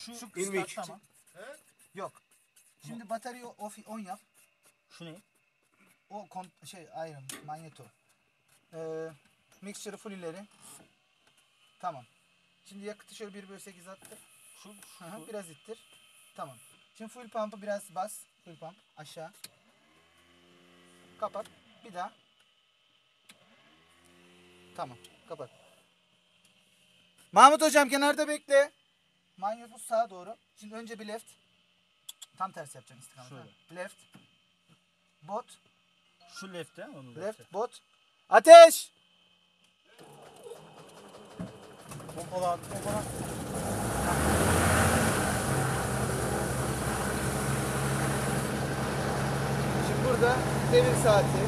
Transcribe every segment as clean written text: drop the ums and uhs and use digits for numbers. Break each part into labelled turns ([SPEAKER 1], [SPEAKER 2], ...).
[SPEAKER 1] Şu
[SPEAKER 2] İlmik.
[SPEAKER 1] start tamam.
[SPEAKER 3] Yok. Şimdi batarya on yap.
[SPEAKER 1] Şu ne?
[SPEAKER 3] O iron manyeto. Mixture'ı full ileri. Tamam. Şimdi yakıtı şöyle 1/8 attır.
[SPEAKER 1] Şu
[SPEAKER 3] Biraz ittir. Tamam. Şimdi full pump'ı biraz bas. Full pump aşağı. Kapat. Bir daha. Tamam. Kapat. Mahmut hocam kenarda bekle. Manyeto sağa doğru. Şimdi önce bir left. Tam tersi yapacaksın istikamete.
[SPEAKER 1] Şöyle.
[SPEAKER 3] Left. Bot.
[SPEAKER 1] Şu left'e onun
[SPEAKER 3] Left. Bot. Ateş!
[SPEAKER 1] Pompala.
[SPEAKER 3] Şimdi burada devir saati.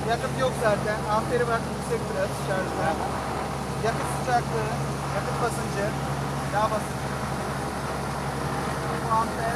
[SPEAKER 3] Yakıt yok zaten. Amperi bak yüksek biraz şarjda. Yakıt sıcaklığı, yakıt basıncı, yağ basıncı. Bu amper